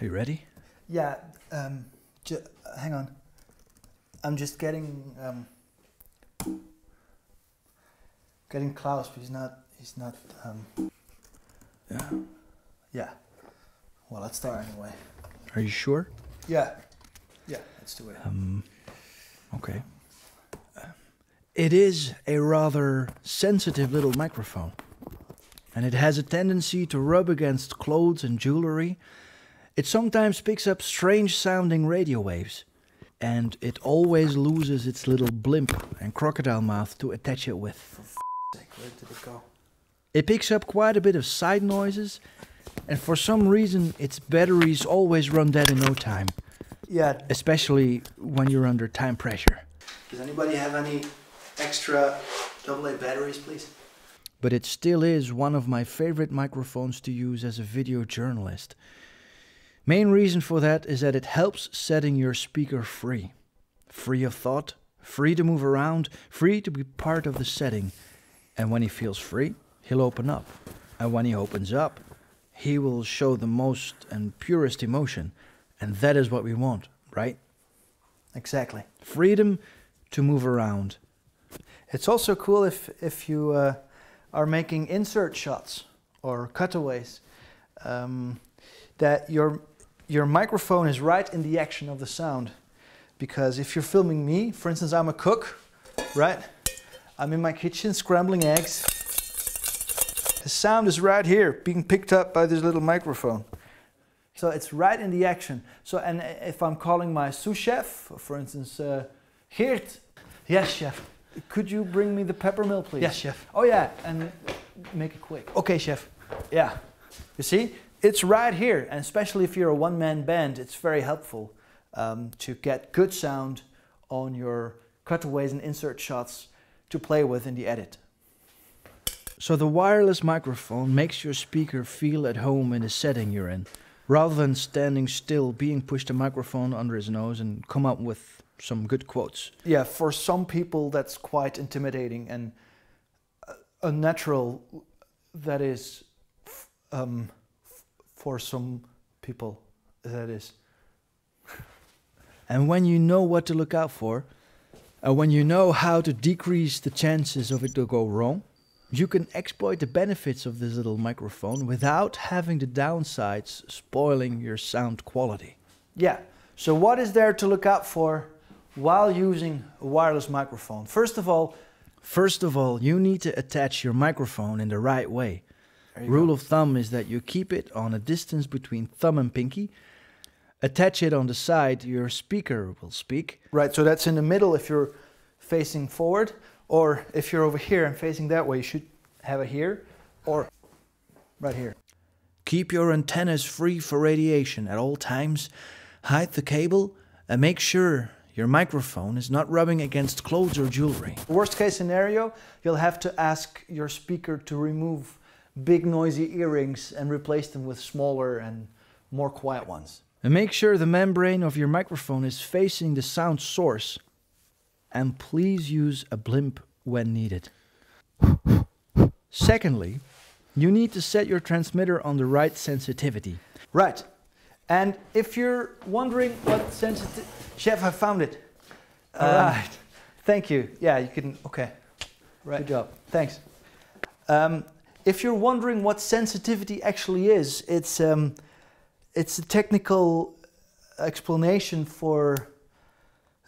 Are you ready? Yeah, hang on. I'm just getting Klaus, but he's not. Yeah. Yeah. Well, let's start anyway. Are you sure? Yeah. Yeah, let's do it. Okay. It is a rather sensitive little microphone, and it has a tendency to rub against clothes and jewelry. It sometimes picks up strange sounding radio waves, and it always loses its little blimp and crocodile mouth to attach it with. For sake, where did it go? It picks up quite a bit of side noises, and for some reason its batteries always run dead in no time. Yeah. Especially when you're under time pressure. Does anybody have any extra AA batteries, please? But it still is one of my favorite microphones to use as a video journalist. Main reason for that is that it helps setting your speaker free. Free of thought, free to move around, free to be part of the setting. And when he feels free, he'll open up. And when he opens up, he will show the most and purest emotion. And that is what we want, right? Exactly. Freedom to move around. It's also cool if you are making insert shots or cutaways, that your microphone is right in the action of the sound. Because if you're filming me, for instance, I'm a cook, right? I'm in my kitchen scrambling eggs. The sound is right here, being picked up by this little microphone. So it's right in the action. So, and if I'm calling my sous chef, for instance, Geert. Yes, chef. Could you bring me the peppermill, please? Yes, chef. Oh yeah, and make it quick. Okay, chef. Yeah. You see, it's right here, and especially if you're a one-man band, it's very helpful to get good sound on your cutaways and insert shots to play with in the edit. So the wireless microphone makes your speaker feel at home in the setting you're in, rather than standing still, being pushed a microphone under his nose and come up with some good quotes. Yeah, for some people that's quite intimidating and unnatural. That is, for some people, that is. And when you know what to look out for, and when you know how to decrease the chances of it to go wrong, you can exploit the benefits of this little microphone without having the downsides spoiling your sound quality. Yeah, so what is there to look out for while using a wireless microphone? First of all, you need to attach your microphone in the right way. Rule of thumb is that you keep it on a distance between thumb and pinky. Attach it on the side your speaker will speak. Right, so that's in the middle if you're facing forward, or if you're over here and facing that way, you should have it here or right here. Keep your antennas free for radiation at all times. Hide the cable and make sure your microphone is not rubbing against clothes or jewelry. Worst case scenario, you'll have to ask your speaker to remove big noisy earrings and replace them with smaller and more quiet ones. And make sure the membrane of your microphone is facing the sound source. And please use a blimp when needed. Secondly, you need to set your transmitter on the right sensitivity. Right. And if you're wondering what sensitivity... Chef, I found it. All right. Thank you. Yeah, you can... Okay. Right. Good job. Thanks. If you're wondering what sensitivity actually is, it's a technical explanation for...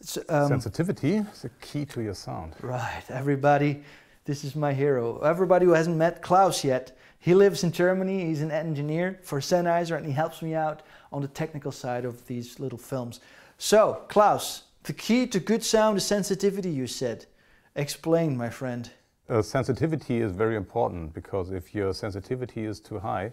sensitivity is the key to your sound. Right, everybody, this is my hero. Everybody who hasn't met Klaus yet, he lives in Germany, he's an engineer for Sennheiser and he helps me out on the technical side of these little films. So, Klaus, the key to good sound is sensitivity, you said. Explain, my friend. Sensitivity is very important because if your sensitivity is too high,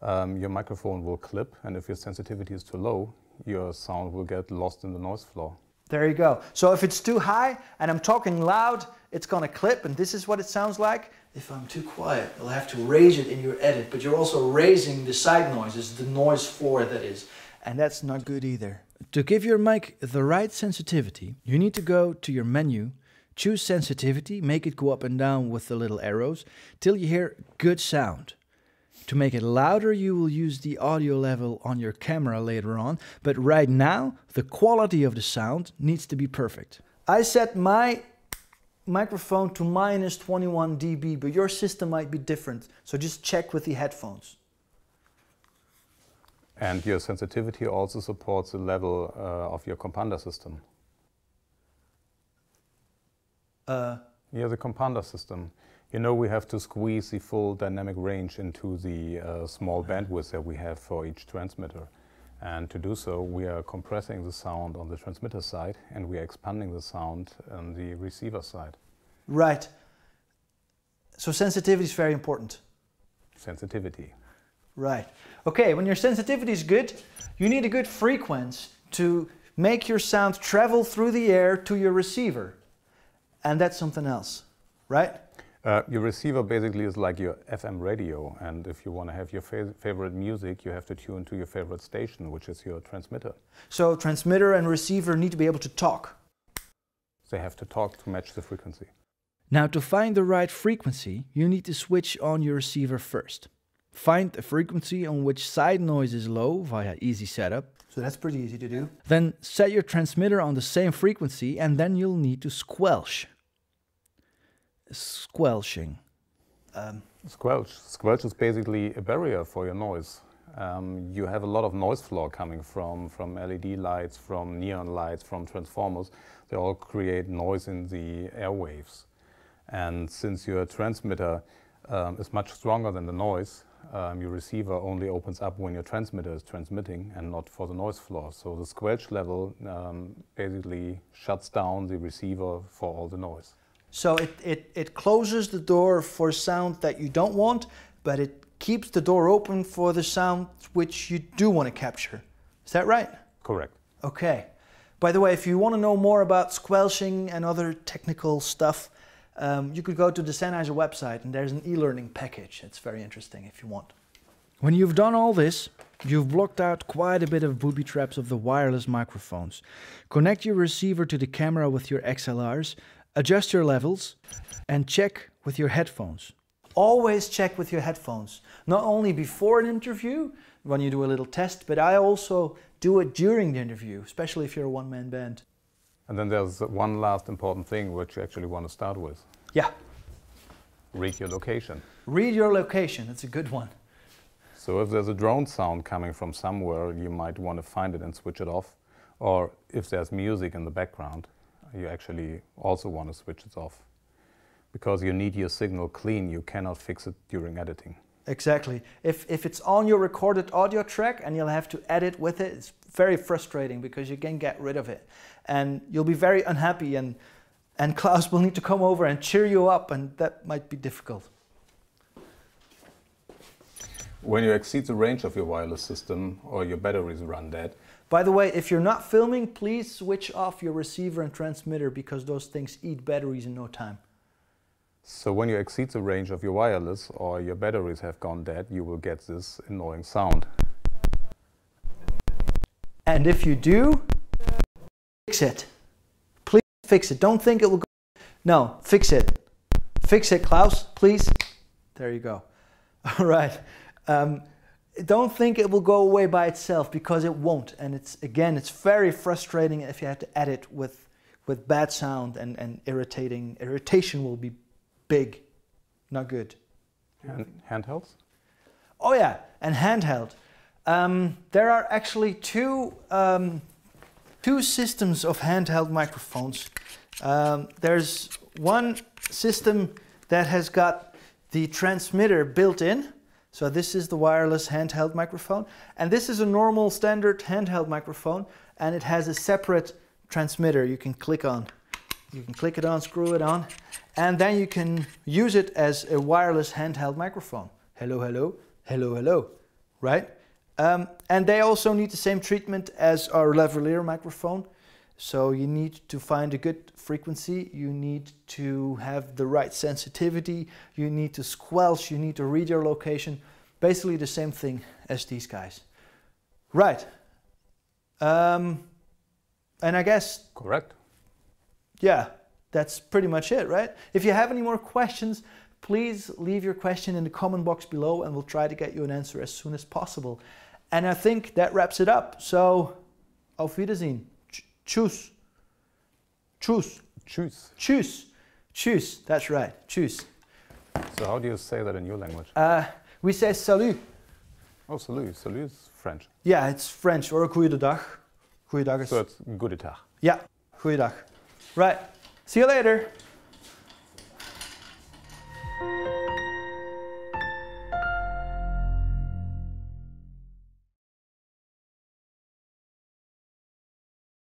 your microphone will clip, and if your sensitivity is too low, your sound will get lost in the noise floor. There you go. So if it's too high and I'm talking loud, it's gonna clip, and this is what it sounds like. If I'm too quiet, you'll have to raise it in your edit, but you're also raising the side noises, the noise floor that is, and that's not good either. To give your mic the right sensitivity, you need to go to your menu, choose sensitivity, make it go up and down with the little arrows, till you hear good sound. To make it louder, you will use the audio level on your camera later on, but right now, the quality of the sound needs to be perfect. I set my microphone to minus 21 dB, but your system might be different, so just check with the headphones. And your sensitivity also supports the level of your compounder system. Yeah, the compounder system. You know, we have to squeeze the full dynamic range into the small bandwidth that we have for each transmitter. And to do so, we are compressing the sound on the transmitter side and we are expanding the sound on the receiver side. Right. So sensitivity is very important. Sensitivity. Right. Okay, when your sensitivity is good, you need a good frequency to make your sound travel through the air to your receiver. And that's something else, right? Your receiver basically is like your FM radio, and if you want to have your favorite music, you have to tune to your favorite station, which is your transmitter. So transmitter and receiver need to be able to talk. They have to talk to match the frequency. Now, to find the right frequency, you need to switch on your receiver first. Find a frequency on which side noise is low via easy setup. So that's pretty easy to do. Then set your transmitter on the same frequency and then you'll need to squelch. Squelching. Squelch is basically a barrier for your noise. You have a lot of noise floor coming from LED lights, from neon lights, from transformers. They all create noise in the airwaves. And since your transmitter is much stronger than the noise, your receiver only opens up when your transmitter is transmitting and not for the noise floor. So the squelch level basically shuts down the receiver for all the noise. So it closes the door for sound that you don't want, but it keeps the door open for the sound which you do want to capture. Is that right? Correct. Okay. By the way, if you want to know more about squelching and other technical stuff, you could go to the Sennheiser website and there's an e-learning package. It's very interesting if you want. When you've done all this, you've blocked out quite a bit of booby traps of the wireless microphones. Connect your receiver to the camera with your XLRs, adjust your levels, and check with your headphones. Always check with your headphones. Not only before an interview, when you do a little test, but I also do it during the interview, especially if you're a one-man band. And then there's one last important thing which you actually want to start with. Yeah. Read your location. Read your location, that's a good one. So if there's a drone sound coming from somewhere, you might want to find it and switch it off. Or if there's music in the background, you actually also want to switch it off. Because you need your signal clean, you cannot fix it during editing. Exactly. If it's on your recorded audio track and you'll have to edit with it, it's very frustrating because you can get rid of it. And you'll be very unhappy and Klaus will need to come over and cheer you up, and that might be difficult. When you exceed the range of your wireless system or your batteries run dead. By the way, if you're not filming, please switch off your receiver and transmitter because those things eat batteries in no time. So when you exceed the range of your wireless or your batteries have gone dead, you will get this annoying sound. And if you do, fix it. Please fix it. Don't think it will go. No, fix it. Fix it, Klaus, please. There you go. All right. Don't think it will go away by itself because it won't. And it's very frustrating if you have to edit with bad sound and irritation will be big, not good. Handhelds? Oh yeah, and handheld. There are actually two systems of handheld microphones. There's one system that has got the transmitter built in. So this is the wireless handheld microphone. And this is a normal standard handheld microphone. And it has a separate transmitter you can click on. You can click it on, screw it on. And then you can use it as a wireless handheld microphone. Hello, hello, hello, hello, right? And they also need the same treatment as our lavalier microphone. So you need to find a good frequency, you need to have the right sensitivity, you need to squelch, you need to read your location. Basically the same thing as these guys. Right. And I guess... Correct. Yeah, that's pretty much it, right? If you have any more questions, please leave your question in the comment box below and we'll try to get you an answer as soon as possible. And I think that wraps it up. So, auf Wiedersehen. Tschüss. Tschüss. Tschüss. Tschüss. Tschüss. That's right. Tschüss. So how do you say that in your language? We say salut. Oh, salut. Salut is French. Yeah, it's French. Or goeiedag. Goeiedag is... So it's goedendag. Yeah, goeiedag. Right. See you later.